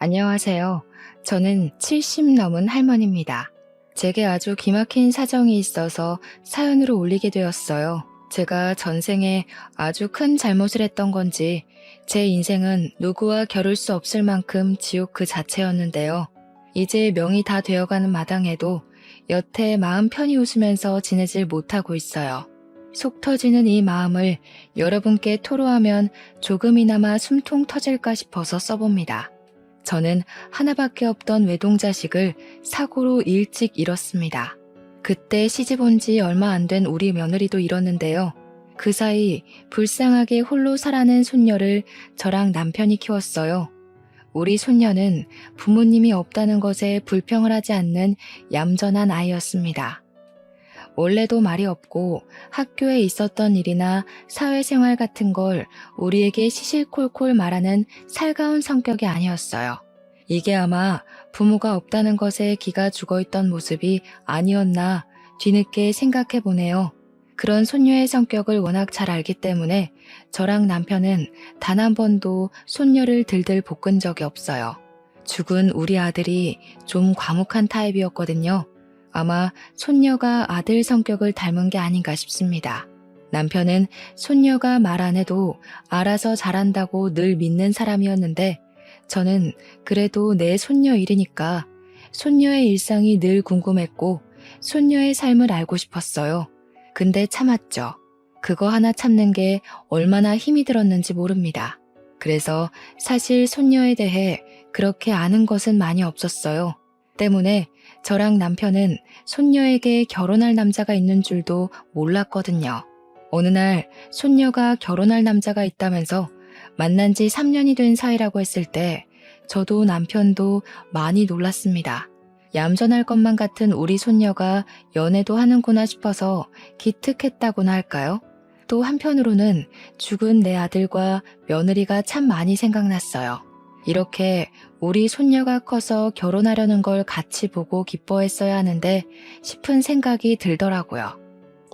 안녕하세요. 저는 70 넘은 할머니입니다. 제게 아주 기막힌 사정이 있어서 사연으로 올리게 되었어요. 제가 전생에 아주 큰 잘못을 했던 건지 제 인생은 누구와 겨룰 수 없을 만큼 지옥 그 자체였는데요. 이제 명이 다 되어가는 마당에도 여태 마음 편히 웃으면서 지내질 못하고 있어요. 속 터지는 이 마음을 여러분께 토로하면 조금이나마 숨통 터질까 싶어서 써봅니다. 저는 하나밖에 없던 외동자식을 사고로 일찍 잃었습니다. 그때 시집 온 지 얼마 안 된 우리 며느리도 잃었는데요. 그 사이 불쌍하게 홀로 살아낸 손녀를 저랑 남편이 키웠어요. 우리 손녀는 부모님이 없다는 것에 불평을 하지 않는 얌전한 아이였습니다. 원래도 말이 없고 학교에 있었던 일이나 사회생활 같은 걸 우리에게 시시콜콜 말하는 살가운 성격이 아니었어요. 이게 아마 부모가 없다는 것에 기가 죽어있던 모습이 아니었나 뒤늦게 생각해보네요. 그런 손녀의 성격을 워낙 잘 알기 때문에 저랑 남편은 단 한 번도 손녀를 들들 볶은 적이 없어요. 죽은 우리 아들이 좀 과묵한 타입이었거든요. 아마 손녀가 아들 성격을 닮은 게 아닌가 싶습니다. 남편은 손녀가 말 안 해도 알아서 잘한다고 늘 믿는 사람이었는데 저는 그래도 내 손녀 일이니까 손녀의 일상이 늘 궁금했고 손녀의 삶을 알고 싶었어요. 근데 참았죠. 그거 하나 참는 게 얼마나 힘이 들었는지 모릅니다. 그래서 사실 손녀에 대해 그렇게 아는 것은 많이 없었어요. 때문에 저랑 남편은 손녀에게 결혼할 남자가 있는 줄도 몰랐거든요. 어느 날 손녀가 결혼할 남자가 있다면서 만난 지 3년이 된 사이라고 했을 때 저도 남편도 많이 놀랐습니다. 얌전할 것만 같은 우리 손녀가 연애도 하는구나 싶어서 기특했다고나 할까요? 또 한편으로는 죽은 내 아들과 며느리가 참 많이 생각났어요. 이렇게 우리 손녀가 커서 결혼하려는 걸 같이 보고 기뻐했어야 하는데 싶은 생각이 들더라고요.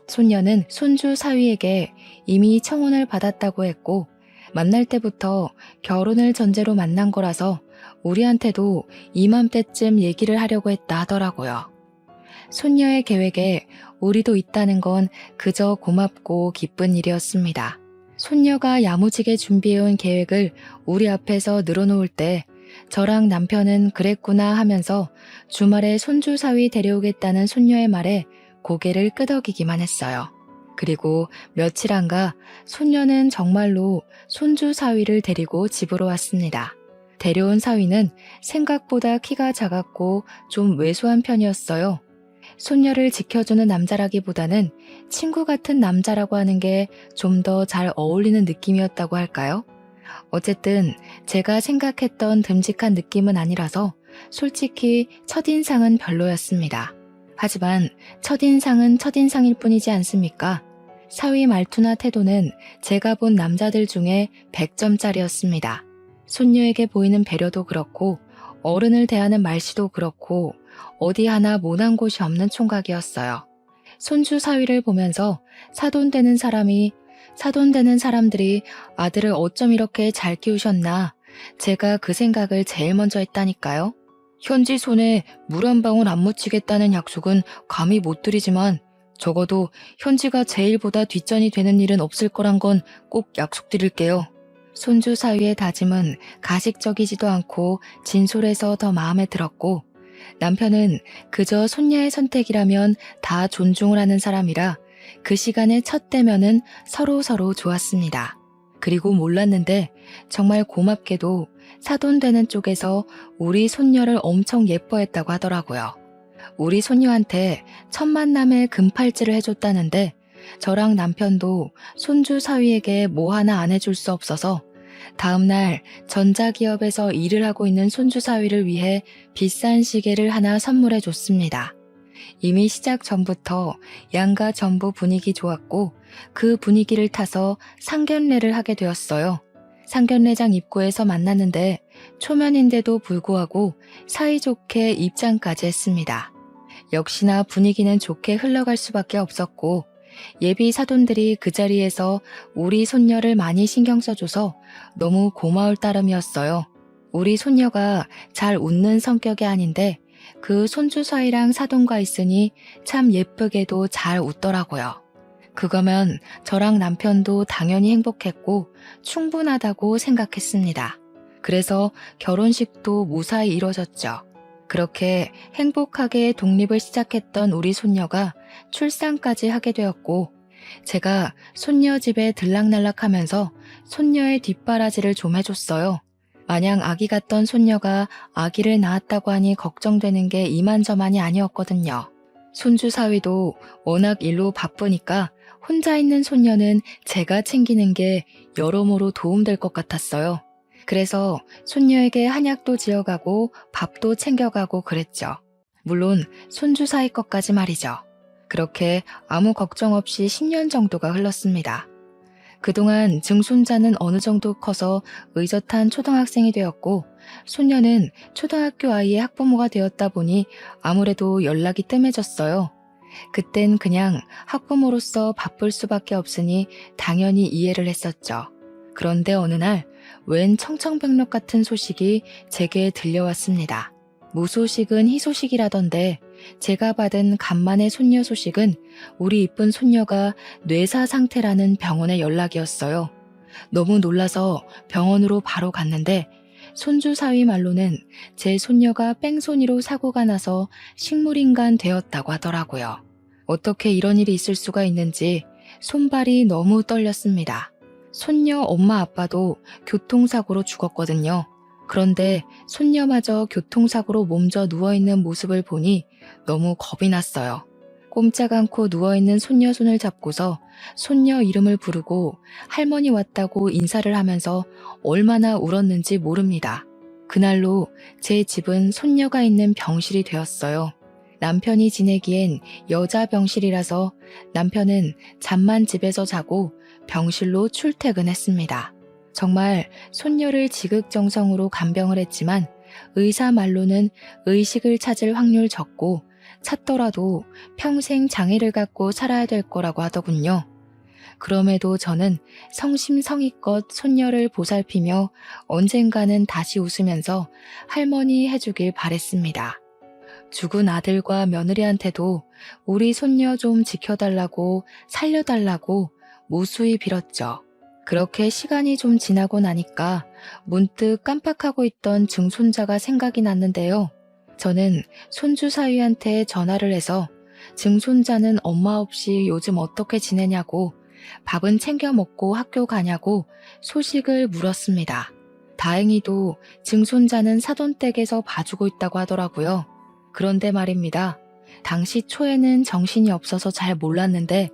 손녀는 손주 사위에게 이미 청혼을 받았다고 했고 만날 때부터 결혼을 전제로 만난 거라서 우리한테도 이맘때쯤 얘기를 하려고 했다 하더라고요. 손녀의 계획에 우리도 있다는 건 그저 고맙고 기쁜 일이었습니다. 손녀가 야무지게 준비해온 계획을 우리 앞에서 늘어놓을 때 저랑 남편은 그랬구나 하면서 주말에 손주 사위 데려오겠다는 손녀의 말에 고개를 끄덕이기만 했어요. 그리고 며칠 안가 손녀는 정말로 손주 사위를 데리고 집으로 왔습니다. 데려온 사위는 생각보다 키가 작았고 좀 왜소한 편이었어요. 손녀를 지켜주는 남자라기보다는 친구 같은 남자라고 하는 게 좀 더 잘 어울리는 느낌이었다고 할까요? 어쨌든 제가 생각했던 듬직한 느낌은 아니라서 솔직히 첫인상은 별로였습니다. 하지만 첫인상은 첫인상일 뿐이지 않습니까? 사위 말투나 태도는 제가 본 남자들 중에 100점짜리였습니다. 손녀에게 보이는 배려도 그렇고 어른을 대하는 말씨도 그렇고 어디 하나 모난 곳이 없는 총각이었어요. 손주 사위를 보면서 사돈되는 사람들이 아들을 어쩜 이렇게 잘 키우셨나 제가 그 생각을 제일 먼저 했다니까요. 현지 손에 물 한 방울 안 묻히겠다는 약속은 감히 못 드리지만 적어도 현지가 제일보다 뒷전이 되는 일은 없을 거란 건 꼭 약속드릴게요. 손주 사위의 다짐은 가식적이지도 않고 진솔해서 더 마음에 들었고 남편은 그저 손녀의 선택이라면 다 존중을 하는 사람이라 그 시간에 첫 대면은 서로 좋았습니다. 그리고 몰랐는데 정말 고맙게도 사돈되는 쪽에서 우리 손녀를 엄청 예뻐했다고 하더라고요. 우리 손녀한테 첫 만남에 금팔찌를 해줬다는데 저랑 남편도 손주 사위에게 뭐 하나 안 해줄 수 없어서 다음날 전자기업에서 일을 하고 있는 손주 사위를 위해 비싼 시계를 하나 선물해 줬습니다. 이미 시작 전부터 양가 전부 분위기 좋았고 그 분위기를 타서 상견례를 하게 되었어요. 상견례장 입구에서 만났는데 초면인데도 불구하고 사이좋게 입장까지 했습니다. 역시나 분위기는 좋게 흘러갈 수밖에 없었고 예비 사돈들이 그 자리에서 우리 손녀를 많이 신경 써줘서 너무 고마울 따름이었어요. 우리 손녀가 잘 웃는 성격이 아닌데 그 손주 사이랑 사돈과 있으니 참 예쁘게도 잘 웃더라고요. 그거면 저랑 남편도 당연히 행복했고 충분하다고 생각했습니다. 그래서 결혼식도 무사히 이뤄졌죠. 그렇게 행복하게 독립을 시작했던 우리 손녀가 출산까지 하게 되었고, 제가 손녀 집에 들락날락하면서 손녀의 뒷바라지를 좀 해줬어요. 마냥 아기 같던 손녀가 아기를 낳았다고 하니 걱정되는 게 이만저만이 아니었거든요. 손주 사위도 워낙 일로 바쁘니까 혼자 있는 손녀는 제가 챙기는 게 여러모로 도움될 것 같았어요. 그래서 손녀에게 한약도 지어가고 밥도 챙겨가고 그랬죠. 물론 손주 사위 것까지 말이죠. 그렇게 아무 걱정 없이 10년 정도가 흘렀습니다. 그동안 증손자는 어느 정도 커서 의젓한 초등학생이 되었고, 손녀는 초등학교 아이의 학부모가 되었다 보니 아무래도 연락이 뜸해졌어요. 그땐 그냥 학부모로서 바쁠 수밖에 없으니 당연히 이해를 했었죠. 그런데 어느 날 웬 청천벽력 같은 소식이 제게 들려왔습니다. 무소식은 희소식이라던데 제가 받은 간만의 손녀 소식은 우리 이쁜 손녀가 뇌사 상태라는 병원의 연락이었어요. 너무 놀라서 병원으로 바로 갔는데 손주 사위 말로는 제 손녀가 뺑소니로 사고가 나서 식물인간 되었다고 하더라고요. 어떻게 이런 일이 있을 수가 있는지 손발이 너무 떨렸습니다. 손녀 엄마 아빠도 교통사고로 죽었거든요. 그런데 손녀마저 교통사고로 몸져 누워있는 모습을 보니 너무 겁이 났어요. 꼼짝 않고 누워있는 손녀 손을 잡고서 손녀 이름을 부르고 할머니 왔다고 인사를 하면서 얼마나 울었는지 모릅니다. 그날로 제 집은 손녀가 있는 병실이 되었어요. 남편이 지내기엔 여자 병실이라서 남편은 잠만 집에서 자고 병실로 출퇴근했습니다. 정말 손녀를 지극정성으로 간병을 했지만 의사 말로는 의식을 찾을 확률 적고 찾더라도 평생 장애를 갖고 살아야 될 거라고 하더군요. 그럼에도 저는 성심성의껏 손녀를 보살피며 언젠가는 다시 웃으면서 할머니 해주길 바랬습니다. 죽은 아들과 며느리한테도 우리 손녀 좀 지켜달라고 살려달라고 무수히 빌었죠. 그렇게 시간이 좀 지나고 나니까 문득 깜빡하고 있던 증손자가 생각이 났는데요. 저는 손주 사위한테 전화를 해서 증손자는 엄마 없이 요즘 어떻게 지내냐고, 밥은 챙겨 먹고 학교 가냐고 소식을 물었습니다. 다행히도 증손자는 사돈댁에서 봐주고 있다고 하더라고요. 그런데 말입니다. 당시 초에는 정신이 없어서 잘 몰랐는데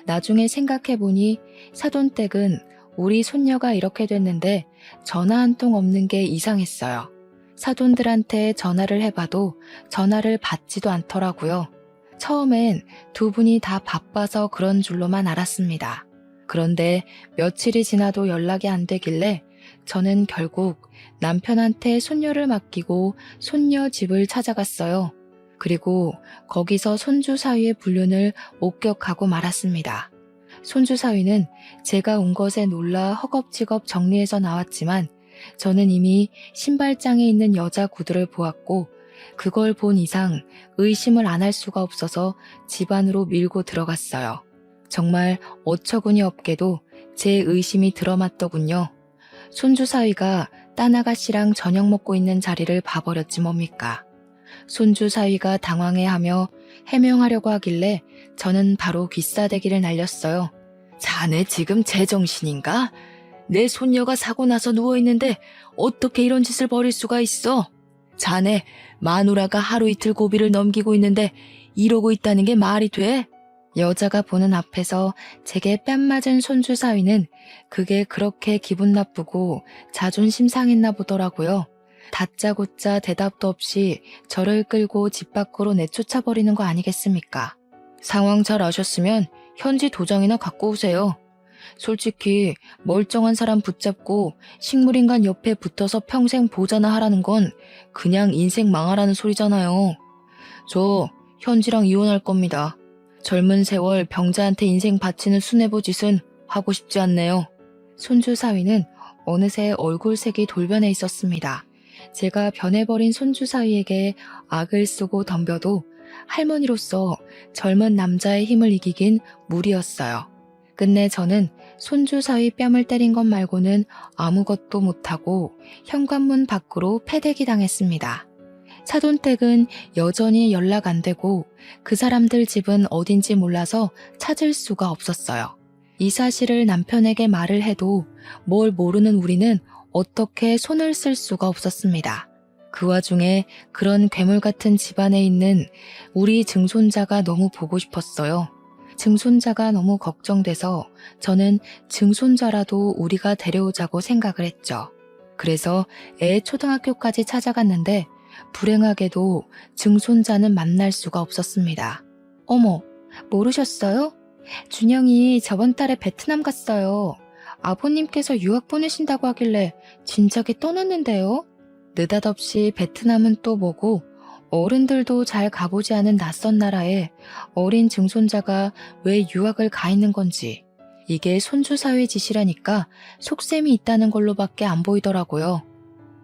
나중에 생각해보니 사돈댁은 우리 손녀가 이렇게 됐는데 전화 한 통 없는 게 이상했어요. 사돈들한테 전화를 해봐도 전화를 받지도 않더라고요. 처음엔 두 분이 다 바빠서 그런 줄로만 알았습니다. 그런데 며칠이 지나도 연락이 안 되길래 저는 결국 남편한테 손녀를 맡기고 손녀 집을 찾아갔어요. 그리고 거기서 손주 사위의 불륜을 목격하고 말았습니다. 손주 사위는 제가 온 것에 놀라 허겁지겁 정리해서 나왔지만 저는 이미 신발장에 있는 여자 구두를 보았고 그걸 본 이상 의심을 안 할 수가 없어서 집 안으로 밀고 들어갔어요. 정말 어처구니 없게도 제 의심이 들어맞더군요. 손주 사위가 딴 아가씨랑 저녁 먹고 있는 자리를 봐버렸지 뭡니까. 손주 사위가 당황해하며 해명하려고 하길래 저는 바로 귀싸대기를 날렸어요. 자네 지금 제정신인가? 내 손녀가 사고 나서 누워있는데 어떻게 이런 짓을 벌일 수가 있어? 자네 마누라가 하루 이틀 고비를 넘기고 있는데 이러고 있다는 게 말이 돼? 여자가 보는 앞에서 제게 뺨 맞은 손주 사위는 그게 그렇게 기분 나쁘고 자존심 상했나 보더라고요. 다짜고짜 대답도 없이 저를 끌고 집 밖으로 내쫓아버리는 거 아니겠습니까? 상황 잘 아셨으면 현지 도장이나 갖고 오세요. 솔직히 멀쩡한 사람 붙잡고 식물인간 옆에 붙어서 평생 보자나 하라는 건 그냥 인생 망하라는 소리잖아요. 저 현지랑 이혼할 겁니다. 젊은 세월 병자한테 인생 바치는 수뇌부 짓은 하고 싶지 않네요. 손주 사위는 어느새 얼굴색이 돌변해 있었습니다. 제가 변해버린 손주 사위에게 악을 쓰고 덤벼도 할머니로서 젊은 남자의 힘을 이기긴 무리였어요. 끝내 저는 손주 사위 뺨을 때린 것 말고는 아무것도 못하고 현관문 밖으로 패대기 당했습니다. 사돈댁은 여전히 연락 안 되고 그 사람들 집은 어딘지 몰라서 찾을 수가 없었어요. 이 사실을 남편에게 말을 해도 뭘 모르는 우리는 어떻게 손을 쓸 수가 없었습니다. 그 와중에 그런 괴물 같은 집안에 있는 우리 증손자가 너무 보고 싶었어요. 증손자가 너무 걱정돼서 저는 증손자라도 우리가 데려오자고 생각을 했죠. 그래서 애 초등학교까지 찾아갔는데 불행하게도 증손자는 만날 수가 없었습니다. 어머, 모르셨어요? 준영이 저번 달에 베트남 갔어요. 아버님께서 유학 보내신다고 하길래 진작에 떠났는데요. 느닷없이 베트남은 또 뭐고 어른들도 잘 가보지 않은 낯선 나라에 어린 증손자가 왜 유학을 가 있는 건지 이게 손주 사위 짓이라니까 속셈이 있다는 걸로밖에 안 보이더라고요.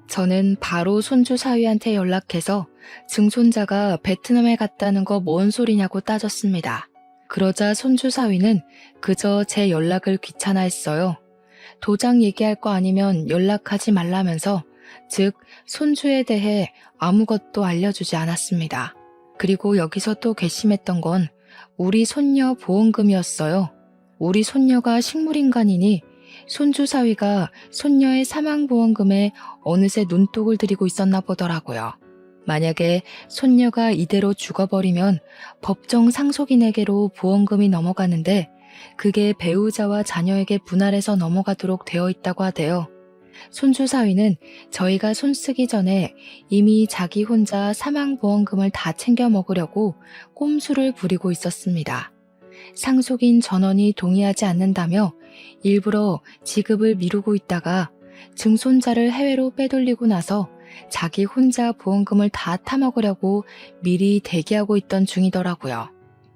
저는 바로 손주 사위한테 연락해서 증손자가 베트남에 갔다는 거 뭔 소리냐고 따졌습니다. 그러자 손주 사위는 그저 제 연락을 귀찮아했어요. 도장 얘기할 거 아니면 연락하지 말라면서 즉 손주에 대해 아무것도 알려주지 않았습니다. 그리고 여기서 또 괘씸했던 건 우리 손녀 보험금이었어요. 우리 손녀가 식물인간이니 손주 사위가 손녀의 사망보험금에 어느새 눈독을 들이고 있었나 보더라고요. 만약에 손녀가 이대로 죽어버리면 법정 상속인에게로 보험금이 넘어가는데 그게 배우자와 자녀에게 분할해서 넘어가도록 되어 있다고 하대요. 손주 사위는 저희가 손쓰기 전에 이미 자기 혼자 사망보험금을 다 챙겨 먹으려고 꼼수를 부리고 있었습니다. 상속인 전원이 동의하지 않는다며 일부러 지급을 미루고 있다가 증손자를 해외로 빼돌리고 나서 자기 혼자 보험금을 다 타먹으려고 미리 대기하고 있던 중이더라고요.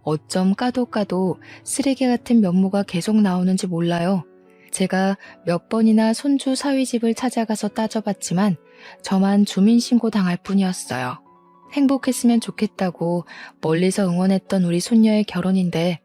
어쩜 까도 쓰레기 같은 면모가 계속 나오는지 몰라요. 제가 몇 번이나 손주 사위 집을 찾아가서 따져봤지만 저만 주민신고 당할 뿐이었어요. 행복했으면 좋겠다고 멀리서 응원했던 우리 손녀의 결혼인데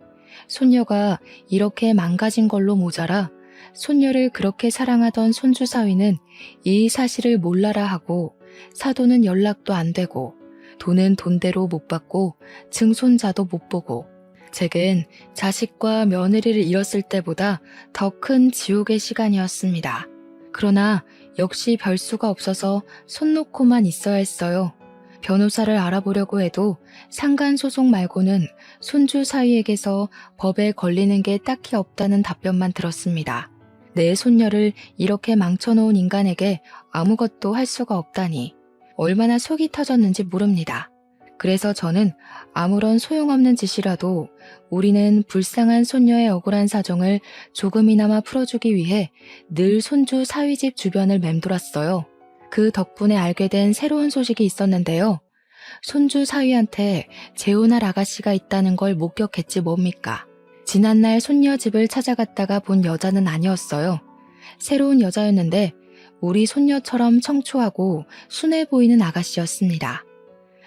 손녀가 이렇게 망가진 걸로 모자라 손녀를 그렇게 사랑하던 손주 사위는 이 사실을 몰라라 하고 사돈은 연락도 안 되고 돈은 돈대로 못 받고 증손자도 못 보고 제겐 자식과 며느리를 잃었을 때보다 더 큰 지옥의 시간이었습니다. 그러나 역시 별 수가 없어서 손 놓고만 있어야 했어요. 변호사를 알아보려고 해도 상간소송 말고는 손주 사위에게서 법에 걸리는 게 딱히 없다는 답변만 들었습니다. 내 손녀를 이렇게 망쳐놓은 인간에게 아무것도 할 수가 없다니 얼마나 속이 터졌는지 모릅니다. 그래서 저는 아무런 소용없는 짓이라도 우리는 불쌍한 손녀의 억울한 사정을 조금이나마 풀어주기 위해 늘 손주 사위집 주변을 맴돌았어요. 그 덕분에 알게 된 새로운 소식이 있었는데요. 손주 사위한테 재혼할 아가씨가 있다는 걸 목격했지 뭡니까. 지난날 손녀 집을 찾아갔다가 본 여자는 아니었어요. 새로운 여자였는데 우리 손녀처럼 청초하고 순해 보이는 아가씨였습니다.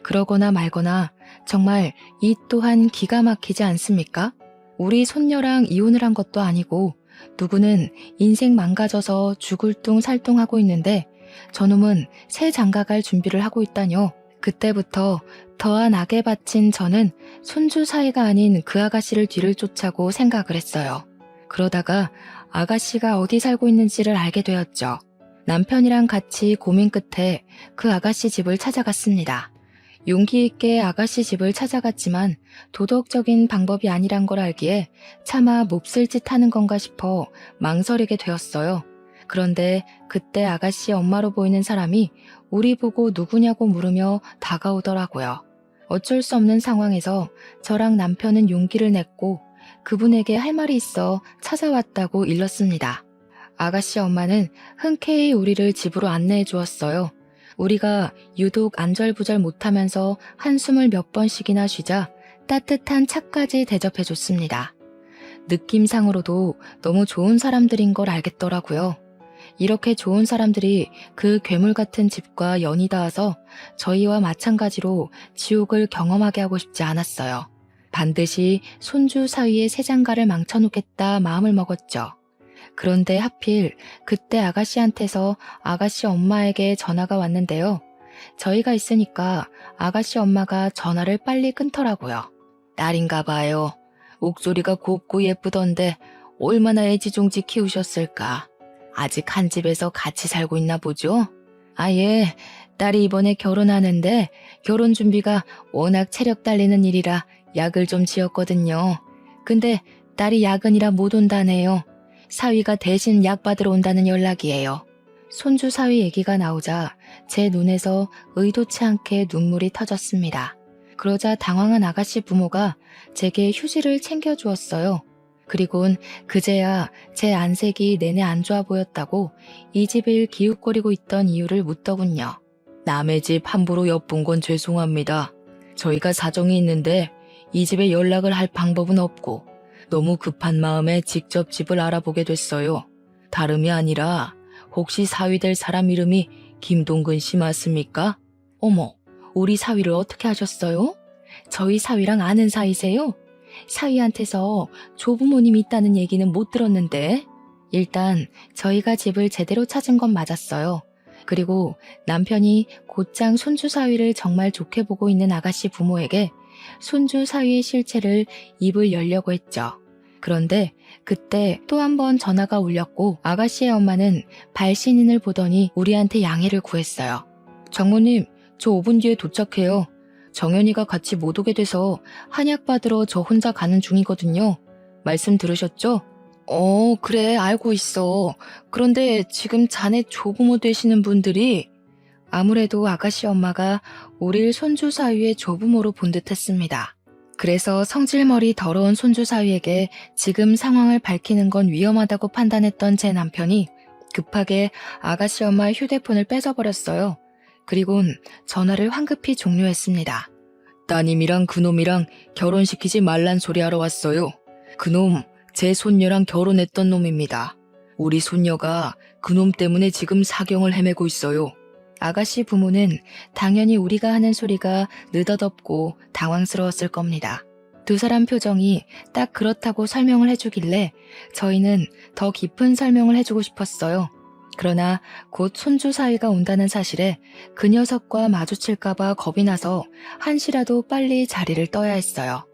그러거나 말거나 정말 이 또한 기가 막히지 않습니까? 우리 손녀랑 이혼을 한 것도 아니고 누구는 인생 망가져서 죽을 둥 살둥하고 있는데 저놈은 새 장가갈 준비를 하고 있다뇨. 그때부터 더한 악에 바친 저는 손주 사이가 아닌 그 아가씨를 뒤를 쫓아고 생각을 했어요. 그러다가 아가씨가 어디 살고 있는지를 알게 되었죠. 남편이랑 같이 고민 끝에 그 아가씨 집을 찾아갔습니다. 용기 있게 아가씨 집을 찾아갔지만 도덕적인 방법이 아니란 걸 알기에 차마 몹쓸 짓 하는 건가 싶어 망설이게 되었어요. 그런데 그때 아가씨 엄마로 보이는 사람이 우리 보고 누구냐고 물으며 다가오더라고요. 어쩔 수 없는 상황에서 저랑 남편은 용기를 냈고 그분에게 할 말이 있어 찾아왔다고 일렀습니다. 아가씨 엄마는 흔쾌히 우리를 집으로 안내해 주었어요. 우리가 유독 안절부절 못하면서 한숨을 몇 번씩이나 쉬자 따뜻한 차까지 대접해 줬습니다. 느낌상으로도 너무 좋은 사람들인 걸 알겠더라고요. 이렇게 좋은 사람들이 그 괴물 같은 집과 연이 닿아서 저희와 마찬가지로 지옥을 경험하게 하고 싶지 않았어요. 반드시 손주 사위의 새 장가를 망쳐놓겠다 마음을 먹었죠. 그런데 하필 그때 아가씨한테서 아가씨 엄마에게 전화가 왔는데요. 저희가 있으니까 아가씨 엄마가 전화를 빨리 끊더라고요. 딸인가 봐요. 목소리가 곱고 예쁘던데 얼마나 애지중지 키우셨을까. 아직 한 집에서 같이 살고 있나 보죠? 아, 예. 딸이 이번에 결혼하는데 결혼 준비가 워낙 체력 딸리는 일이라 약을 좀 지었거든요. 근데 딸이 야근이라 못 온다네요. 사위가 대신 약 받으러 온다는 연락이에요. 손주 사위 얘기가 나오자 제 눈에서 의도치 않게 눈물이 터졌습니다. 그러자 당황한 아가씨 부모가 제게 휴지를 챙겨주었어요. 그리곤 그제야 제 안색이 내내 안 좋아 보였다고 이 집을 기웃거리고 있던 이유를 묻더군요. 남의 집 함부로 엿본 건 죄송합니다. 저희가 사정이 있는데 이 집에 연락을 할 방법은 없고 너무 급한 마음에 직접 집을 알아보게 됐어요. 다름이 아니라 혹시 사위 될 사람 이름이 김동근 씨 맞습니까? 어머, 우리 사위를 어떻게 하셨어요? 저희 사위랑 아는 사이세요? 사위한테서 조부모님이 있다는 얘기는 못 들었는데. 일단 저희가 집을 제대로 찾은 건 맞았어요. 그리고 남편이 곧장 손주 사위를 정말 좋게 보고 있는 아가씨 부모에게 손주 사위의 실체를 입을 열려고 했죠. 그런데 그때 또 한 번 전화가 울렸고 아가씨의 엄마는 발신인을 보더니 우리한테 양해를 구했어요. 장모님, 저 5분 뒤에 도착해요. 정연이가 같이 못 오게 돼서 한약 받으러 저 혼자 가는 중이거든요. 말씀 들으셨죠? 그래, 알고 있어. 그런데 지금 자네 조부모 되시는 분들이 아무래도 아가씨 엄마가 우릴 손주 사위의 조부모로 본 듯했습니다. 그래서 성질머리 더러운 손주 사위에게 지금 상황을 밝히는 건 위험하다고 판단했던 제 남편이 급하게 아가씨 엄마의 휴대폰을 뺏어버렸어요. 그리곤 전화를 황급히 종료했습니다. 따님이랑 그놈이랑 결혼시키지 말란 소리 하러 왔어요. 그놈 제 손녀랑 결혼했던 놈입니다. 우리 손녀가 그놈 때문에 지금 사경을 헤매고 있어요. 아가씨 부모는 당연히 우리가 하는 소리가 느닷없고 당황스러웠을 겁니다. 두 사람 표정이 딱 그렇다고 설명을 해주길래 저희는 더 깊은 설명을 해주고 싶었어요. 그러나 곧 손주 사위가 온다는 사실에 그 녀석과 마주칠까봐 겁이 나서 한시라도 빨리 자리를 떠야 했어요.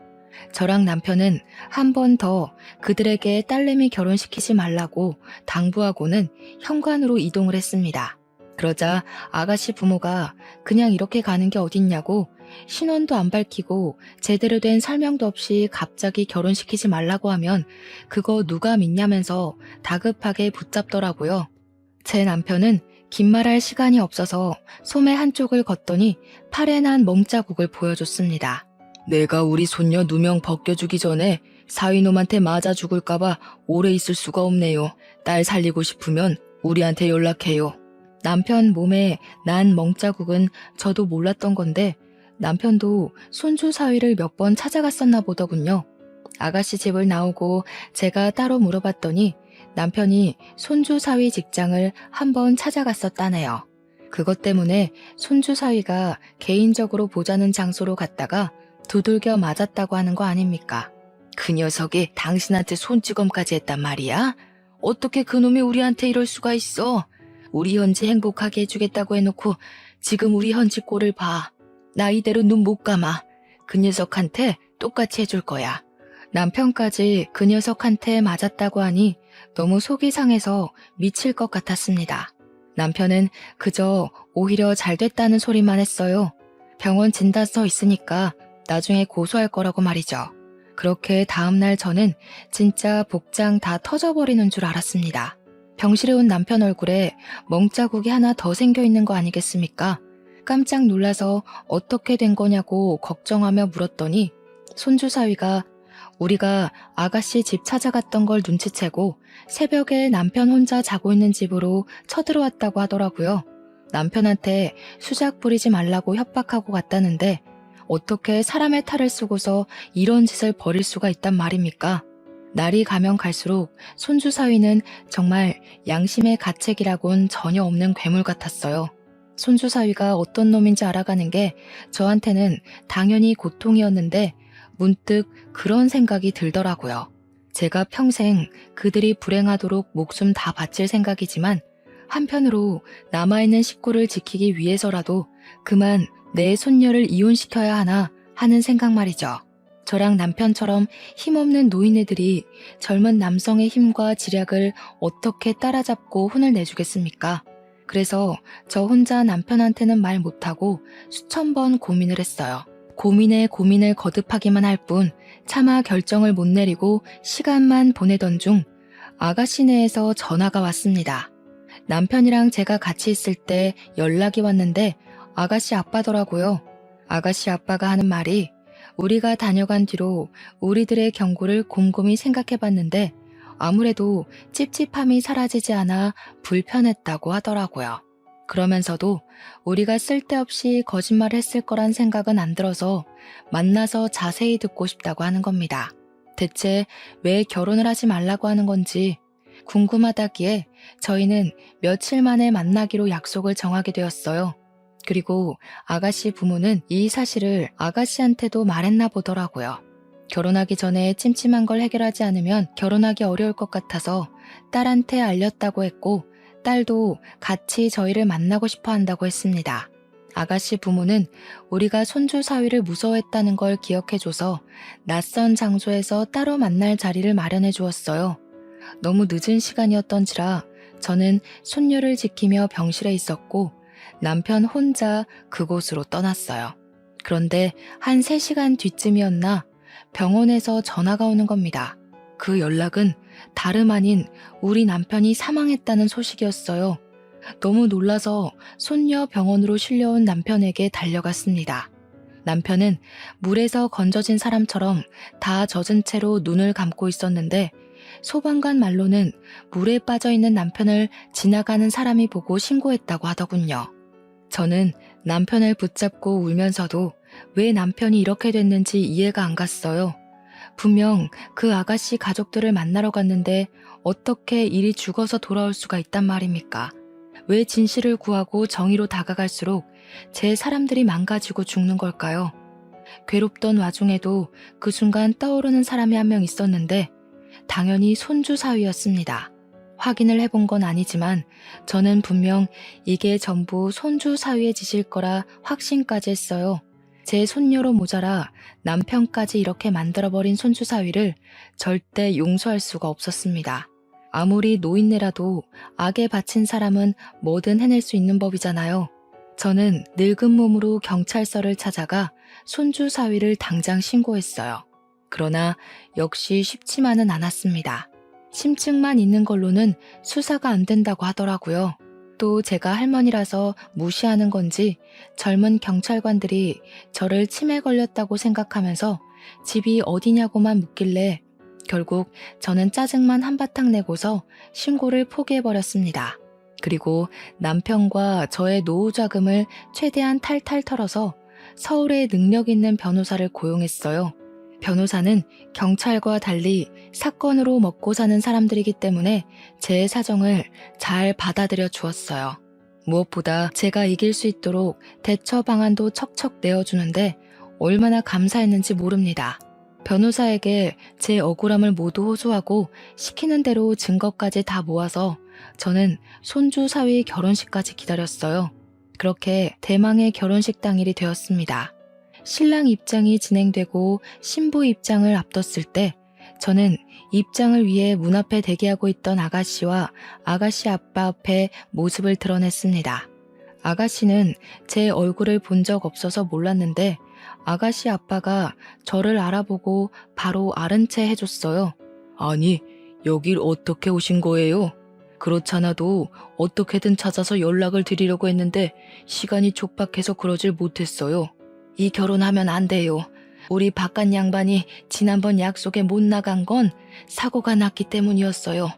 저랑 남편은 한 번 더 그들에게 딸내미 결혼시키지 말라고 당부하고는 현관으로 이동을 했습니다. 그러자 아가씨 부모가 그냥 이렇게 가는 게 어딨냐고 신원도 안 밝히고 제대로 된 설명도 없이 갑자기 결혼시키지 말라고 하면 그거 누가 믿냐면서 다급하게 붙잡더라고요. 제 남편은 긴 말할 시간이 없어서 소매 한쪽을 걷더니 팔에 난 멍자국을 보여줬습니다. 내가 우리 손녀 누명 벗겨주기 전에 사위놈한테 맞아 죽을까봐 오래 있을 수가 없네요. 딸 살리고 싶으면 우리한테 연락해요. 남편 몸에 난 멍자국은 저도 몰랐던 건데 남편도 손주 사위를 몇 번 찾아갔었나 보더군요. 아가씨 집을 나오고 제가 따로 물어봤더니 남편이 손주 사위 직장을 한번 찾아갔었다네요. 그것 때문에 손주 사위가 개인적으로 보자는 장소로 갔다가 두들겨 맞았다고 하는 거 아닙니까? 그 녀석이 당신한테 손찌검까지 했단 말이야? 어떻게 그놈이 우리한테 이럴 수가 있어? 우리 현지 행복하게 해주겠다고 해놓고 지금 우리 현지 꼴을 봐. 나 이대로 눈 못 감아. 그 녀석한테 똑같이 해줄 거야. 남편까지 그 녀석한테 맞았다고 하니 너무 속이 상해서 미칠 것 같았습니다. 남편은 그저 오히려 잘 됐다는 소리만 했어요. 병원 진단서 있으니까 나중에 고소할 거라고 말이죠. 그렇게 다음날 저는 진짜 복장 다 터져버리는 줄 알았습니다. 병실에 온 남편 얼굴에 멍자국이 하나 더 생겨있는 거 아니겠습니까? 깜짝 놀라서 어떻게 된 거냐고 걱정하며 물었더니 손주 사위가 우리가 아가씨 집 찾아갔던 걸 눈치채고 새벽에 남편 혼자 자고 있는 집으로 쳐들어왔다고 하더라고요. 남편한테 수작 부리지 말라고 협박하고 갔다는데 어떻게 사람의 탈을 쓰고서 이런 짓을 벌일 수가 있단 말입니까? 날이 가면 갈수록 손주 사위는 정말 양심의 가책이라곤 전혀 없는 괴물 같았어요. 손주 사위가 어떤 놈인지 알아가는 게 저한테는 당연히 고통이었는데 문득 그런 생각이 들더라고요. 제가 평생 그들이 불행하도록 목숨 다 바칠 생각이지만 한편으로 남아있는 식구를 지키기 위해서라도 그만 내 손녀를 이혼시켜야 하나 하는 생각 말이죠. 저랑 남편처럼 힘없는 노인네들이 젊은 남성의 힘과 지략을 어떻게 따라잡고 혼을 내주겠습니까? 그래서 저 혼자 남편한테는 말 못하고 수천 번 고민을 했어요. 고민에 고민을 거듭하기만 할 뿐 차마 결정을 못 내리고 시간만 보내던 중 아가씨네에서 전화가 왔습니다. 남편이랑 제가 같이 있을 때 연락이 왔는데 아가씨 아빠더라고요. 아가씨 아빠가 하는 말이 우리가 다녀간 뒤로 우리들의 경고를 곰곰이 생각해봤는데 아무래도 찝찝함이 사라지지 않아 불편했다고 하더라고요. 그러면서도 우리가 쓸데없이 거짓말을 했을 거란 생각은 안 들어서 만나서 자세히 듣고 싶다고 하는 겁니다. 대체 왜 결혼을 하지 말라고 하는 건지 궁금하다기에 저희는 며칠 만에 만나기로 약속을 정하게 되었어요. 그리고 아가씨 부모는 이 사실을 아가씨한테도 말했나 보더라고요. 결혼하기 전에 찜찜한 걸 해결하지 않으면 결혼하기 어려울 것 같아서 딸한테 알렸다고 했고 딸도 같이 저희를 만나고 싶어 한다고 했습니다. 아가씨 부모는 우리가 손주 사위를 무서워했다는 걸 기억해줘서 낯선 장소에서 따로 만날 자리를 마련해 주었어요. 너무 늦은 시간이었던지라 저는 손녀를 지키며 병실에 있었고 남편 혼자 그곳으로 떠났어요. 그런데 한 3시간 뒤쯤이었나 병원에서 전화가 오는 겁니다. 그 연락은 다름 아닌 우리 남편이 사망했다는 소식이었어요. 너무 놀라서 손녀 병원으로 실려온 남편에게 달려갔습니다. 남편은 물에서 건져진 사람처럼 다 젖은 채로 눈을 감고 있었는데 소방관 말로는 물에 빠져있는 남편을 지나가는 사람이 보고 신고했다고 하더군요. 저는 남편을 붙잡고 울면서도 왜 남편이 이렇게 됐는지 이해가 안 갔어요. 분명 그 아가씨 가족들을 만나러 갔는데 어떻게 일이 죽어서 돌아올 수가 있단 말입니까? 왜 진실을 구하고 정의로 다가갈수록 제 사람들이 망가지고 죽는 걸까요? 괴롭던 와중에도 그 순간 떠오르는 사람이 한 명 있었는데 당연히 손주 사위였습니다. 확인을 해본 건 아니지만 저는 분명 이게 전부 손주 사위의 짓일 거라 확신까지 했어요. 제 손녀로 모자라 남편까지 이렇게 만들어버린 손주 사위를 절대 용서할 수가 없었습니다. 아무리 노인네라도 악에 바친 사람은 뭐든 해낼 수 있는 법이잖아요. 저는 늙은 몸으로 경찰서를 찾아가 손주 사위를 당장 신고했어요. 그러나 역시 쉽지만은 않았습니다. 심증만 있는 걸로는 수사가 안 된다고 하더라고요. 또 제가 할머니라서 무시하는 건지 젊은 경찰관들이 저를 치매 걸렸다고 생각하면서 집이 어디냐고만 묻길래 결국 저는 짜증만 한바탕 내고서 신고를 포기해버렸습니다. 그리고 남편과 저의 노후 자금을 최대한 탈탈 털어서 서울에 능력 있는 변호사를 고용했어요. 변호사는 경찰과 달리 사건으로 먹고 사는 사람들이기 때문에 제 사정을 잘 받아들여 주었어요. 무엇보다 제가 이길 수 있도록 대처 방안도 척척 내어주는데 얼마나 감사했는지 모릅니다. 변호사에게 제 억울함을 모두 호소하고 시키는 대로 증거까지 다 모아서 저는 손주 사위 결혼식까지 기다렸어요. 그렇게 대망의 결혼식 당일이 되었습니다. 신랑 입장이 진행되고 신부 입장을 앞뒀을 때 저는 입장을 위해 문 앞에 대기하고 있던 아가씨와 아가씨 아빠 앞에 모습을 드러냈습니다. 아가씨는 제 얼굴을 본 적 없어서 몰랐는데 아가씨 아빠가 저를 알아보고 바로 아른 채 해줬어요. 아니, 여길 어떻게 오신 거예요? 그렇잖아도 어떻게든 찾아서 연락을 드리려고 했는데 시간이 촉박해서 그러질 못했어요. 이 결혼하면 안 돼요. 우리 바깥 양반이 지난번 약속에 못 나간 건 사고가 났기 때문이었어요.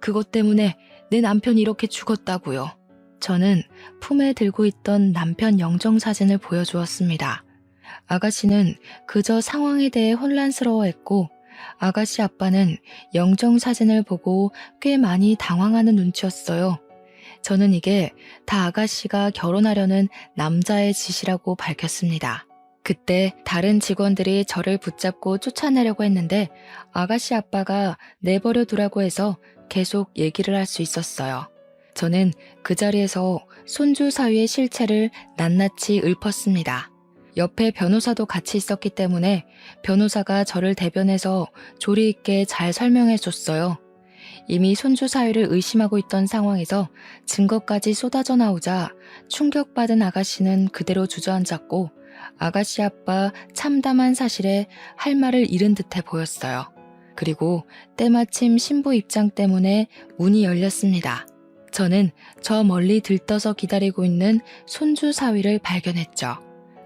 그것 때문에 내 남편이 이렇게 죽었다고요. 저는 품에 들고 있던 남편 영정사진을 보여주었습니다. 아가씨는 그저 상황에 대해 혼란스러워했고 아가씨 아빠는 영정사진을 보고 꽤 많이 당황하는 눈치였어요. 저는 이게 다 아가씨가 결혼하려는 남자의 짓이라고 밝혔습니다. 그때 다른 직원들이 저를 붙잡고 쫓아내려고 했는데 아가씨 아빠가 내버려 두라고 해서 계속 얘기를 할 수 있었어요. 저는 그 자리에서 손주 사위의 실체를 낱낱이 읊었습니다. 옆에 변호사도 같이 있었기 때문에 변호사가 저를 대변해서 조리 있게 잘 설명해 줬어요. 이미 손주 사위를 의심하고 있던 상황에서 증거까지 쏟아져 나오자 충격받은 아가씨는 그대로 주저앉았고 아가씨 아빠 참담한 사실에 할 말을 잃은 듯해 보였어요. 그리고 때마침 신부 입장 때문에 문이 열렸습니다. 저는 저 멀리 들떠서 기다리고 있는 손주 사위를 발견했죠.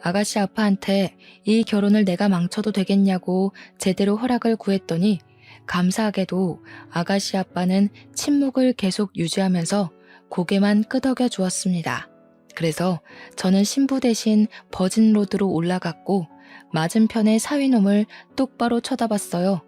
아가씨 아빠한테 이 결혼을 내가 망쳐도 되겠냐고 제대로 허락을 구했더니 감사하게도 아가씨 아빠는 침묵을 계속 유지하면서 고개만 끄덕여 주었습니다. 그래서 저는 신부 대신 버진로드로 올라갔고 맞은편의 사위놈을 똑바로 쳐다봤어요.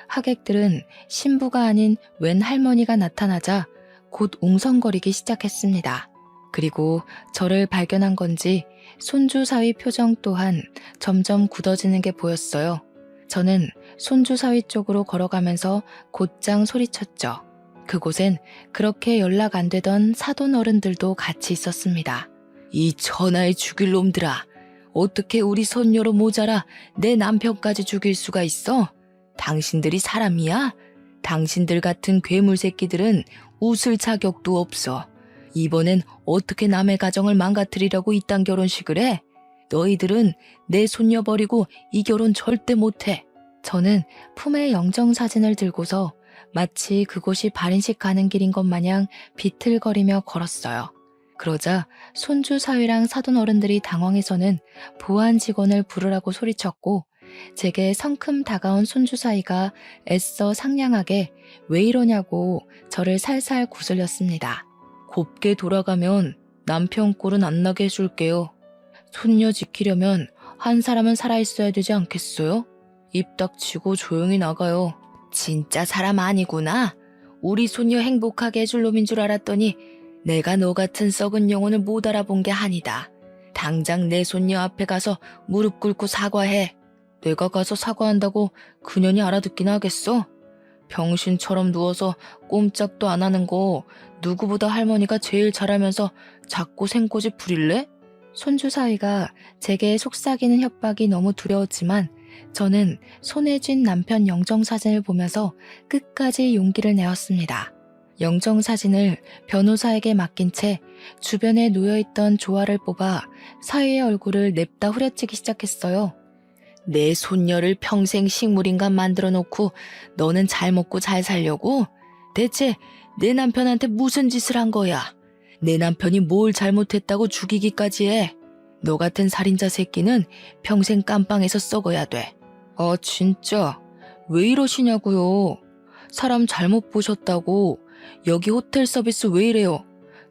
하객들은 신부가 아닌 웬 할머니가 나타나자 곧 웅성거리기 시작했습니다. 그리고 저를 발견한 건지 손주 사위 표정 또한 점점 굳어지는 게 보였어요. 저는 손주 사위 쪽으로 걸어가면서 곧장 소리쳤죠. 그곳엔 그렇게 연락 안 되던 사돈 어른들도 같이 있었습니다. 이 천하의 죽일 놈들아, 어떻게 우리 손녀로 모자라 내 남편까지 죽일 수가 있어? 당신들이 사람이야? 당신들 같은 괴물 새끼들은 웃을 자격도 없어. 이번엔 어떻게 남의 가정을 망가뜨리려고 이딴 결혼식을 해? 너희들은 내 손녀 버리고 이 결혼 절대 못해. 저는 품에 영정사진을 들고서 마치 그곳이 발인식 가는 길인 것 마냥 비틀거리며 걸었어요. 그러자 손주 사위랑 사돈 어른들이 당황해서는 보안 직원을 부르라고 소리쳤고 제게 성큼 다가온 손주 사위가 애써 상냥하게 왜 이러냐고 저를 살살 구슬렸습니다. 곱게 돌아가면 남편 꼴은 안 나게 해줄게요. 손녀 지키려면 한 사람은 살아있어야 되지 않겠어요? 입 닥치고 조용히 나가요. 진짜 사람 아니구나. 우리 손녀 행복하게 해줄 놈인 줄 알았더니 내가 너 같은 썩은 영혼을 못 알아본 게 아니다. 당장 내 손녀 앞에 가서 무릎 꿇고 사과해. 내가 가서 사과한다고 그년이 알아듣긴 하겠어? 병신처럼 누워서 꼼짝도 안 하는 거 누구보다 할머니가 제일 잘하면서 자꾸 생꼬집 부릴래? 손주 사위가 제게 속삭이는 협박이 너무 두려웠지만 저는 손에 쥔 남편 영정사진을 보면서 끝까지 용기를 내었습니다. 영정사진을 변호사에게 맡긴 채 주변에 놓여있던 조화를 뽑아 사위의 얼굴을 냅다 후려치기 시작했어요. 내 손녀를 평생 식물인간 만들어 놓고 너는 잘 먹고 잘 살려고? 대체 내 남편한테 무슨 짓을 한 거야? 내 남편이 뭘 잘못했다고 죽이기까지 해? 너 같은 살인자 새끼는 평생 깜빵에서 썩어야 돼. 아 진짜 왜 이러시냐고요? 사람 잘못 보셨다고. 여기 호텔 서비스 왜 이래요?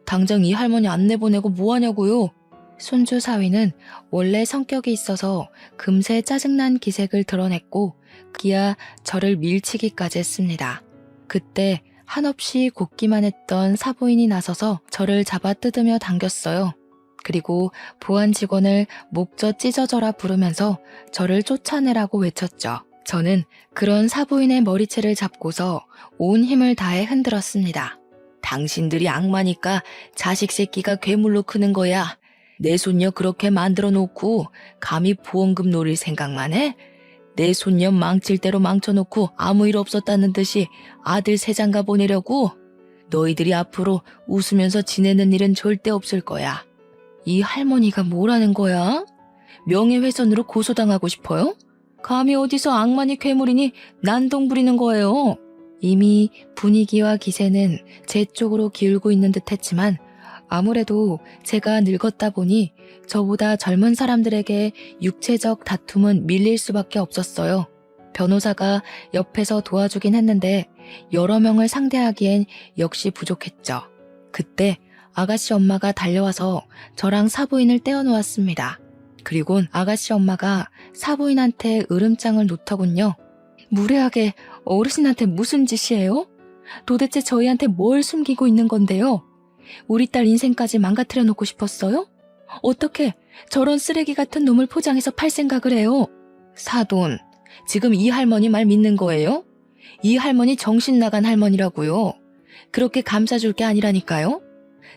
당장 이 할머니 안 내보내고 뭐하냐고요? 손주 사위는 원래 성격이 있어서 금세 짜증난 기색을 드러냈고 기아 저를 밀치기까지 했습니다. 그때 한없이 곱기만 했던 사부인이 나서서 저를 잡아 뜯으며 당겼어요. 그리고 보안 직원을 목젖 찢어져라 부르면서 저를 쫓아내라고 외쳤죠. 저는 그런 사부인의 머리채를 잡고서 온 힘을 다해 흔들었습니다. 당신들이 악마니까 자식 새끼가 괴물로 크는 거야. 내 손녀 그렇게 만들어 놓고 감히 보험금 노릴 생각만 해? 내 손녀 망칠 대로 망쳐놓고 아무 일 없었다는 듯이 아들 세장가 보내려고? 너희들이 앞으로 웃으면서 지내는 일은 절대 없을 거야. 이 할머니가 뭐라는 거야? 명예훼손으로 고소당하고 싶어요? 감히 어디서 악마니 괴물이니 난동 부리는 거예요. 이미 분위기와 기세는 제 쪽으로 기울고 있는 듯 했지만 아무래도 제가 늙었다 보니 저보다 젊은 사람들에게 육체적 다툼은 밀릴 수밖에 없었어요. 변호사가 옆에서 도와주긴 했는데 여러 명을 상대하기엔 역시 부족했죠. 그때 아가씨 엄마가 달려와서 저랑 사부인을 떼어놓았습니다. 그리곤 아가씨 엄마가 사부인한테 으름장을 놓더군요. 무례하게 어르신한테 무슨 짓이에요? 도대체 저희한테 뭘 숨기고 있는 건데요? 우리 딸 인생까지 망가뜨려 놓고 싶었어요? 어떻게 저런 쓰레기 같은 놈을 포장해서 팔 생각을 해요? 사돈, 지금 이 할머니 말 믿는 거예요? 이 할머니 정신 나간 할머니라고요. 그렇게 감싸줄 게 아니라니까요.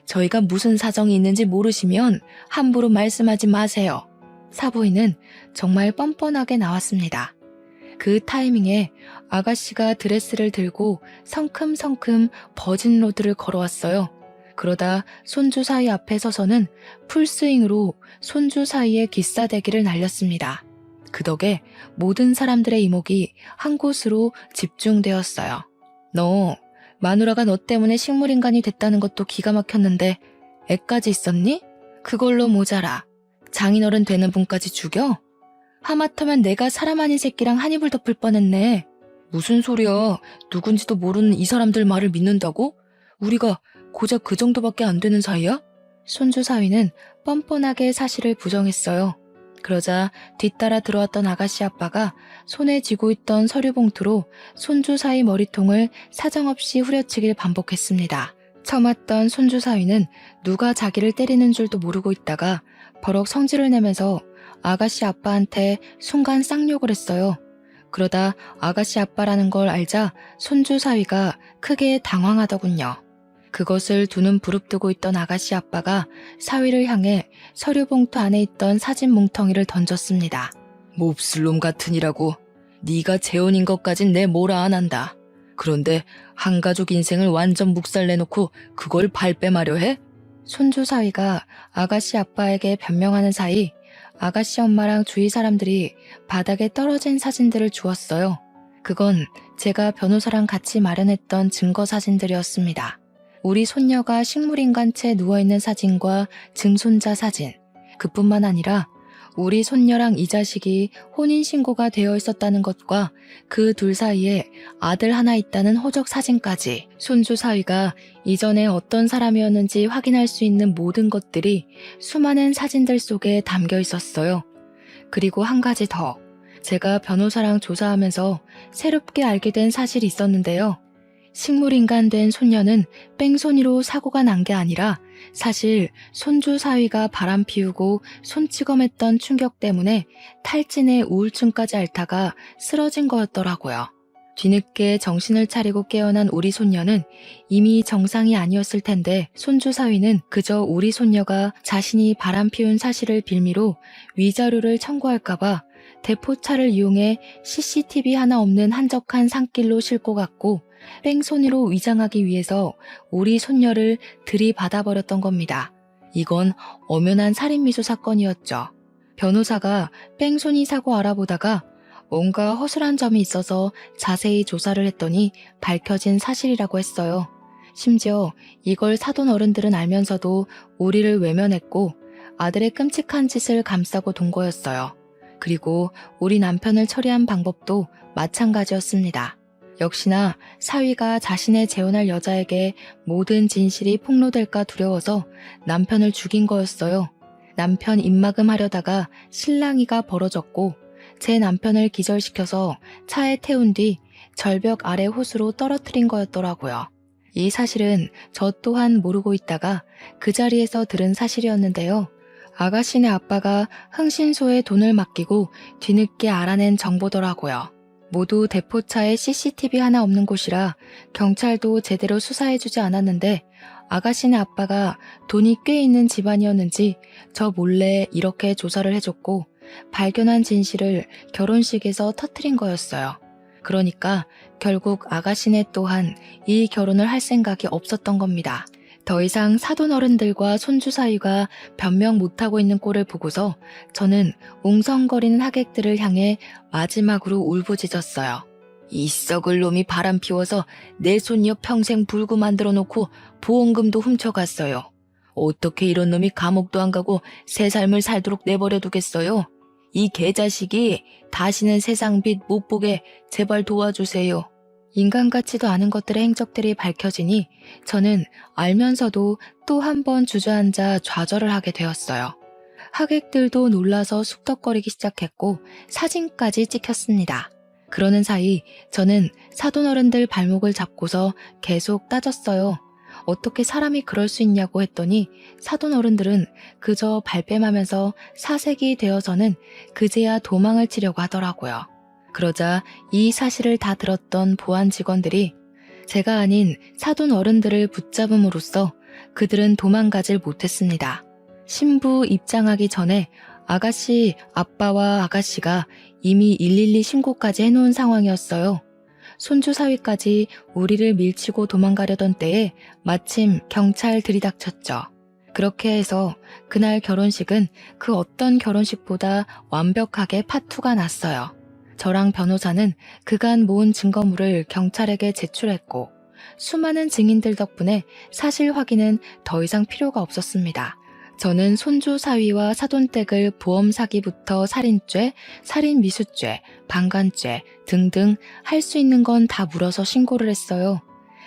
저희가 무슨 사정이 있는지 모르시면 함부로 말씀하지 마세요. 사부인은 정말 뻔뻔하게 나왔습니다. 그 타이밍에 아가씨가 드레스를 들고 성큼성큼 버진로드를 걸어왔어요. 그러다 손주 사위 앞에 서서는 풀스윙으로 손주 사이에 기싸대기를 날렸습니다. 그 덕에 모든 사람들의 이목이 한 곳으로 집중되었어요. 너, 마누라가 너 때문에 식물인간이 됐다는 것도 기가 막혔는데 애까지 있었니? 그걸로 모자라. 장인어른 되는 분까지 죽여? 하마터면 내가 사람 아닌 새끼랑 한 입을 덮을 뻔했네. 무슨 소리야. 누군지도 모르는 이 사람들 말을 믿는다고? 우리가 고작 그 정도밖에 안 되는 사이야? 손주 사위는 뻔뻔하게 사실을 부정했어요. 그러자 뒤따라 들어왔던 아가씨 아빠가 손에 쥐고 있던 서류 봉투로 손주 사위 머리통을 사정없이 후려치길 반복했습니다. 처음 왔던 손주 사위는 누가 자기를 때리는 줄도 모르고 있다가 버럭 성질을 내면서 아가씨 아빠한테 순간 쌍욕을 했어요. 그러다 아가씨 아빠라는 걸 알자 손주 사위가 크게 당황하더군요. 그것을 두 눈 부릅뜨고 있던 아가씨 아빠가 사위를 향해 서류 봉투 안에 있던 사진 뭉텅이를 던졌습니다. 몹쓸 놈 같으니라고. 네가 재혼인 것까진 내 뭐라 안 한다. 그런데 한 가족 인생을 완전 묵살내놓고 그걸 발뺌하려 해? 손주 사위가 아가씨 아빠에게 변명하는 사이 아가씨 엄마랑 주위 사람들이 바닥에 떨어진 사진들을 주었어요. 그건 제가 변호사랑 같이 마련했던 증거 사진들이었습니다. 우리 손녀가 식물인간 채 누워있는 사진과 증손자 사진, 그뿐만 아니라 우리 손녀랑 이 자식이 혼인신고가 되어 있었다는 것과 그 둘 사이에 아들 하나 있다는 호적 사진까지 손주 사위가 이전에 어떤 사람이었는지 확인할 수 있는 모든 것들이 수많은 사진들 속에 담겨 있었어요. 그리고 한 가지 더, 제가 변호사랑 조사하면서 새롭게 알게 된 사실이 있었는데요. 식물인간 된 손녀는 뺑소니로 사고가 난 게 아니라 사실 손주 사위가 바람 피우고 손찌검했던 충격 때문에 탈진에 우울증까지 앓다가 쓰러진 거였더라고요. 뒤늦게 정신을 차리고 깨어난 우리 손녀는 이미 정상이 아니었을 텐데 손주 사위는 그저 우리 손녀가 자신이 바람 피운 사실을 빌미로 위자료를 청구할까봐 대포차를 이용해 CCTV 하나 없는 한적한 산길로 싣고 갔고 뺑소니로 위장하기 위해서 우리 손녀를 들이받아버렸던 겁니다. 이건 엄연한 살인미수 사건이었죠. 변호사가 뺑소니 사고 알아보다가 뭔가 허술한 점이 있어서 자세히 조사를 했더니 밝혀진 사실이라고 했어요. 심지어 이걸 사돈 어른들은 알면서도 우리를 외면했고 아들의 끔찍한 짓을 감싸고 돈 거였어요. 그리고 우리 남편을 처리한 방법도 마찬가지였습니다. 역시나 사위가 자신의 재혼할 여자에게 모든 진실이 폭로될까 두려워서 남편을 죽인 거였어요. 남편 입막음 하려다가 실랑이가 벌어졌고 제 남편을 기절시켜서 차에 태운 뒤 절벽 아래 호수로 떨어뜨린 거였더라고요. 이 사실은 저 또한 모르고 있다가 그 자리에서 들은 사실이었는데요. 아가씨네 아빠가 흥신소에 돈을 맡기고 뒤늦게 알아낸 정보더라고요. 모두 대포차에 CCTV 하나 없는 곳이라 경찰도 제대로 수사해주지 않았는데 아가씨네 아빠가 돈이 꽤 있는 집안이었는지 저 몰래 이렇게 조사를 해줬고 발견한 진실을 결혼식에서 터뜨린 거였어요. 그러니까 결국 아가씨네 또한 이 결혼을 할 생각이 없었던 겁니다. 더 이상 사돈 어른들과 손주 사위가 변명 못하고 있는 꼴을 보고서 저는 웅성거리는 하객들을 향해 마지막으로 울부짖었어요. 이 썩을 놈이 바람 피워서 내 손녀 평생 불구 만들어 놓고 보험금도 훔쳐갔어요. 어떻게 이런 놈이 감옥도 안 가고 새 삶을 살도록 내버려 두겠어요? 이 개자식이 다시는 세상 빛 못 보게 제발 도와주세요. 인간 같지도 않은 것들의 행적들이 밝혀지니 저는 알면서도 또 한 번 주저앉아 좌절을 하게 되었어요. 하객들도 놀라서 숙덕거리기 시작했고 사진까지 찍혔습니다. 그러는 사이 저는 사돈어른들 발목을 잡고서 계속 따졌어요. 어떻게 사람이 그럴 수 있냐고 했더니 사돈어른들은 그저 발뺌하면서 사색이 되어서는 그제야 도망을 치려고 하더라고요. 그러자 이 사실을 다 들었던 보안 직원들이 제가 아닌 사돈어른들을 붙잡음으로써 그들은 도망가질 못했습니다. 신부 입장하기 전에 아가씨 아빠와 아가씨가 이미 112 신고까지 해놓은 상황이었어요. 손주 사위까지 우리를 밀치고 도망가려던 때에 마침 경찰 들이닥쳤죠. 그렇게 해서 그날 결혼식은 그 어떤 결혼식보다 완벽하게 파투가 났어요. 저랑 변호사는 그간 모은 증거물을 경찰에게 제출했고 수많은 증인들 덕분에 사실 확인은 더 이상 필요가 없었습니다. 저는 손주 사위와 사돈댁을 보험 사기부터 살인죄, 살인미수죄, 방간죄 등등 할 수 있는 건 다 물어서 신고를 했어요.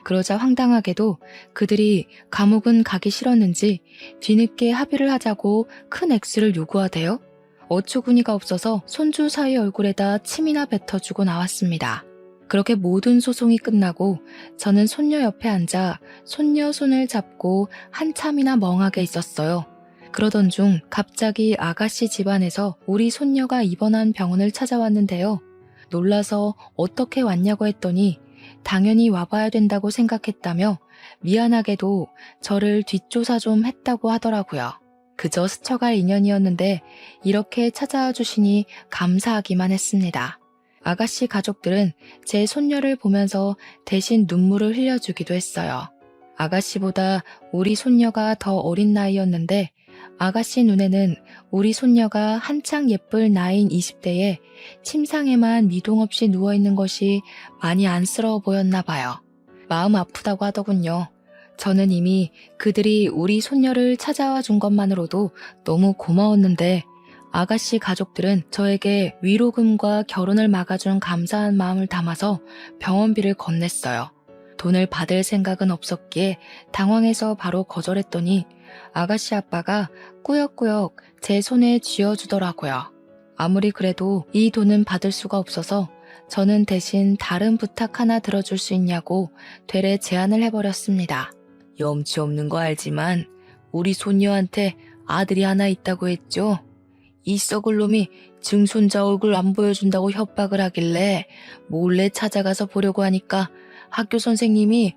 그러자 황당하게도 그들이 감옥은 가기 싫었는지 뒤늦게 합의를 하자고 큰 액수를 요구하대요. 어처구니가 없어서 손주 사위 얼굴에다 침이나 뱉어주고 나왔습니다. 그렇게 모든 소송이 끝나고 저는 손녀 옆에 앉아 손녀 손을 잡고 한참이나 멍하게 있었어요. 그러던 중 갑자기 아가씨 집안에서 우리 손녀가 입원한 병원을 찾아왔는데요. 놀라서 어떻게 왔냐고 했더니 당연히 와봐야 된다고 생각했다며 미안하게도 저를 뒷조사 좀 했다고 하더라고요. 그저 스쳐갈 인연이었는데 이렇게 찾아와 주시니 감사하기만 했습니다. 아가씨 가족들은 제 손녀를 보면서 대신 눈물을 흘려주기도 했어요. 아가씨보다 우리 손녀가 더 어린 나이였는데 아가씨 눈에는 우리 손녀가 한창 예쁠 나이인 20대에 침상에만 미동 없이 누워있는 것이 많이 안쓰러워 보였나 봐요. 마음 아프다고 하더군요. 저는 이미 그들이 우리 손녀를 찾아와 준 것만으로도 너무 고마웠는데 아가씨 가족들은 저에게 위로금과 결혼을 막아준 감사한 마음을 담아서 병원비를 건넸어요. 돈을 받을 생각은 없었기에 당황해서 바로 거절했더니 아가씨 아빠가 꾸역꾸역 제 손에 쥐어주더라고요. 아무리 그래도 이 돈은 받을 수가 없어서 저는 대신 다른 부탁 하나 들어줄 수 있냐고 되레 제안을 해버렸습니다. 염치 없는 거 알지만 우리 손녀한테 아들이 하나 있다고 했죠? 이 썩을 놈이 증손자 얼굴 안 보여준다고 협박을 하길래 몰래 찾아가서 보려고 하니까 학교 선생님이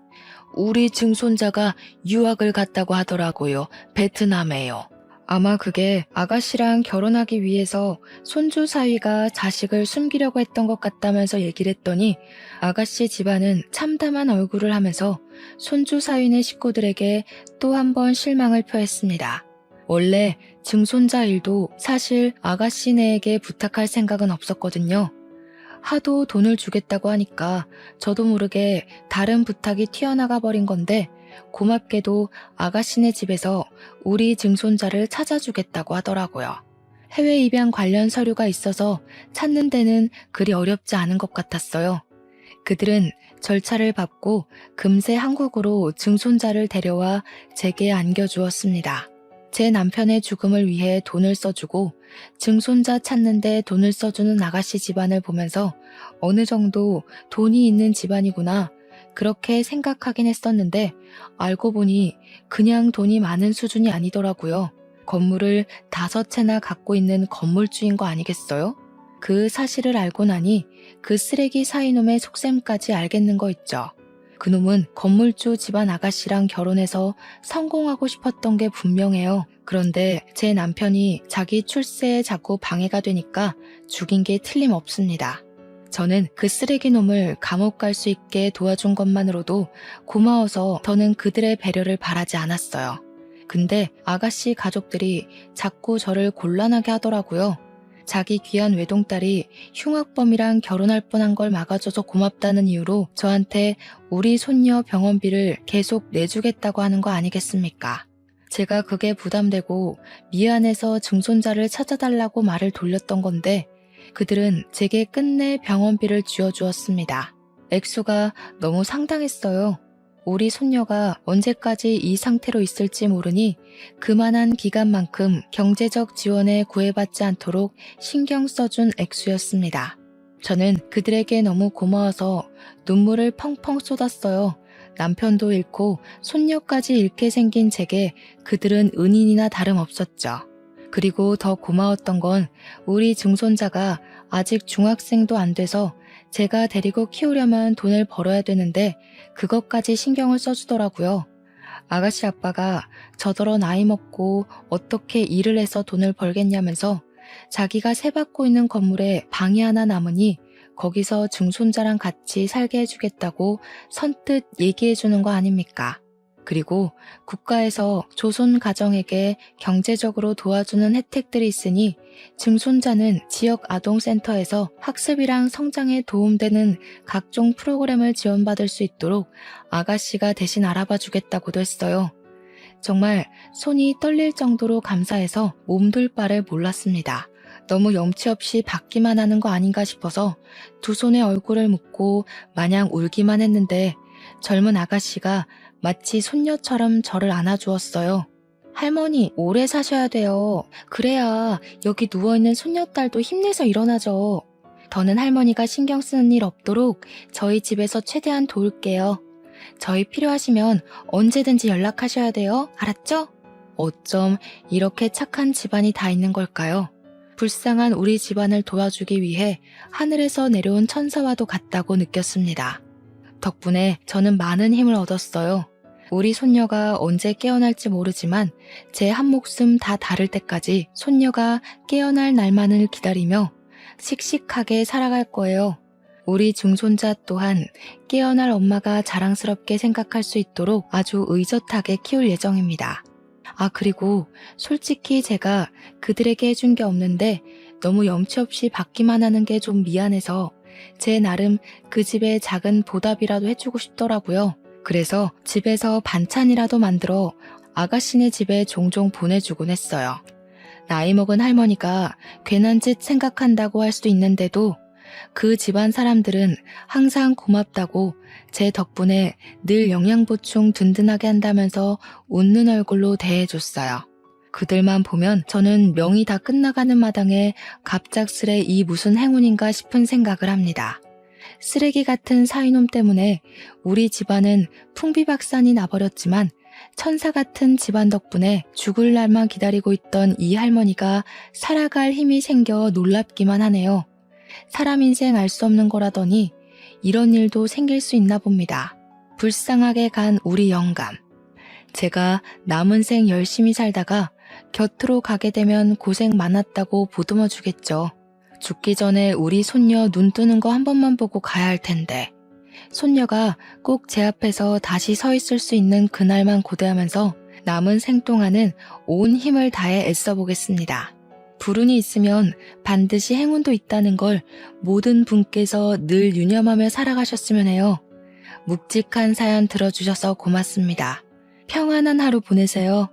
우리 증손자가 유학을 갔다고 하더라고요. 베트남에요. 아마 그게 아가씨랑 결혼하기 위해서 손주 사위가 자식을 숨기려고 했던 것 같다면서 얘기를 했더니 아가씨 집안은 참담한 얼굴을 하면서 손주 사위네 식구들에게 또 한 번 실망을 표했습니다. 원래 증손자 일도 사실 아가씨네에게 부탁할 생각은 없었거든요. 하도 돈을 주겠다고 하니까 저도 모르게 다른 부탁이 튀어나가 버린 건데 고맙게도 아가씨네 집에서 우리 증손자를 찾아주겠다고 하더라고요. 해외 입양 관련 서류가 있어서 찾는 데는 그리 어렵지 않은 것 같았어요. 그들은 절차를 밟고 금세 한국으로 증손자를 데려와 제게 안겨주었습니다. 제 남편의 죽음을 위해 돈을 써주고 증손자 찾는데 돈을 써주는 아가씨 집안을 보면서 어느 정도 돈이 있는 집안이구나 그렇게 생각하긴 했었는데 알고 보니 그냥 돈이 많은 수준이 아니더라고요. 건물을 5채나 갖고 있는 건물주인 거 아니겠어요? 그 사실을 알고 나니 그 쓰레기 사이놈의 속셈까지 알겠는 거 있죠. 그놈은 건물주 집안 아가씨랑 결혼해서 성공하고 싶었던 게 분명해요. 그런데 제 남편이 자기 출세에 자꾸 방해가 되니까 죽인 게 틀림없습니다. 저는 그 쓰레기 놈을 감옥 갈 수 있게 도와준 것만으로도 고마워서 더는 그들의 배려를 바라지 않았어요. 근데 아가씨 가족들이 자꾸 저를 곤란하게 하더라고요. 자기 귀한 외동딸이 흉악범이랑 결혼할 뻔한 걸 막아줘서 고맙다는 이유로 저한테 우리 손녀 병원비를 계속 내주겠다고 하는 거 아니겠습니까? 제가 그게 부담되고 미안해서 증손자를 찾아달라고 말을 돌렸던 건데 그들은 제게 끝내 병원비를 쥐어주었습니다. 액수가 너무 상당했어요. 우리 손녀가 언제까지 이 상태로 있을지 모르니 그만한 기간만큼 경제적 지원에 구애받지 않도록 신경 써준 액수였습니다. 저는 그들에게 너무 고마워서 눈물을 펑펑 쏟았어요. 남편도 잃고 손녀까지 잃게 생긴 제게 그들은 은인이나 다름없었죠. 그리고 더 고마웠던 건 우리 증손자가 아직 중학생도 안 돼서 제가 데리고 키우려면 돈을 벌어야 되는데 그것까지 신경을 써주더라고요. 아가씨 아빠가 저더러 나이 먹고 어떻게 일을 해서 돈을 벌겠냐면서 자기가 세 받고 있는 건물에 방이 하나 남으니 거기서 증손자랑 같이 살게 해주겠다고 선뜻 얘기해주는 거 아닙니까? 그리고 국가에서 조손 가정에게 경제적으로 도와주는 혜택들이 있으니 증손자는 지역 아동센터에서 학습이랑 성장에 도움되는 각종 프로그램을 지원받을 수 있도록 아가씨가 대신 알아봐 주겠다고도 했어요. 정말 손이 떨릴 정도로 감사해서 몸둘 바를 몰랐습니다. 너무 염치 없이 받기만 하는 거 아닌가 싶어서 두 손에 얼굴을 묻고 마냥 울기만 했는데 젊은 아가씨가 마치 손녀처럼 저를 안아주었어요. 할머니, 오래 사셔야 돼요. 그래야 여기 누워있는 손녀딸도 힘내서 일어나죠. 더는 할머니가 신경 쓰는 일 없도록 저희 집에서 최대한 도울게요. 저희 필요하시면 언제든지 연락하셔야 돼요. 알았죠? 어쩜 이렇게 착한 집안이 다 있는 걸까요? 불쌍한 우리 집안을 도와주기 위해 하늘에서 내려온 천사와도 같다고 느꼈습니다. 덕분에 저는 많은 힘을 얻었어요. 우리 손녀가 언제 깨어날지 모르지만 제 한 목숨 다 다를 때까지 손녀가 깨어날 날만을 기다리며 씩씩하게 살아갈 거예요. 우리 증손자 또한 깨어날 엄마가 자랑스럽게 생각할 수 있도록 아주 의젓하게 키울 예정입니다. 그리고 솔직히 제가 그들에게 해준 게 없는데 너무 염치 없이 받기만 하는 게 좀 미안해서 제 나름 그 집에 작은 보답이라도 해주고 싶더라고요. 그래서 집에서 반찬이라도 만들어 아가씨네 집에 종종 보내주곤 했어요. 나이 먹은 할머니가 괜한 짓 생각한다고 할 수도 있는데도 그 집안 사람들은 항상 고맙다고 제 덕분에 늘 영양보충 든든하게 한다면서 웃는 얼굴로 대해줬어요. 그들만 보면 저는 명이 다 끝나가는 마당에 갑작스레 이 무슨 행운인가 싶은 생각을 합니다. 쓰레기 같은 사위놈 때문에 우리 집안은 풍비박산이 나버렸지만 천사 같은 집안 덕분에 죽을 날만 기다리고 있던 이 할머니가 살아갈 힘이 생겨 놀랍기만 하네요. 사람 인생 알 수 없는 거라더니 이런 일도 생길 수 있나 봅니다. 불쌍하게 간 우리 영감. 제가 남은 생 열심히 살다가 곁으로 가게 되면 고생 많았다고 보듬어 주겠죠. 죽기 전에 우리 손녀 눈 뜨는 거 한 번만 보고 가야 할 텐데. 손녀가 꼭 제 앞에서 다시 서 있을 수 있는 그날만 고대하면서 남은 생 동안은 온 힘을 다해 애써 보겠습니다. 불운이 있으면 반드시 행운도 있다는 걸 모든 분께서 늘 유념하며 살아가셨으면 해요. 묵직한 사연 들어주셔서 고맙습니다. 평안한 하루 보내세요.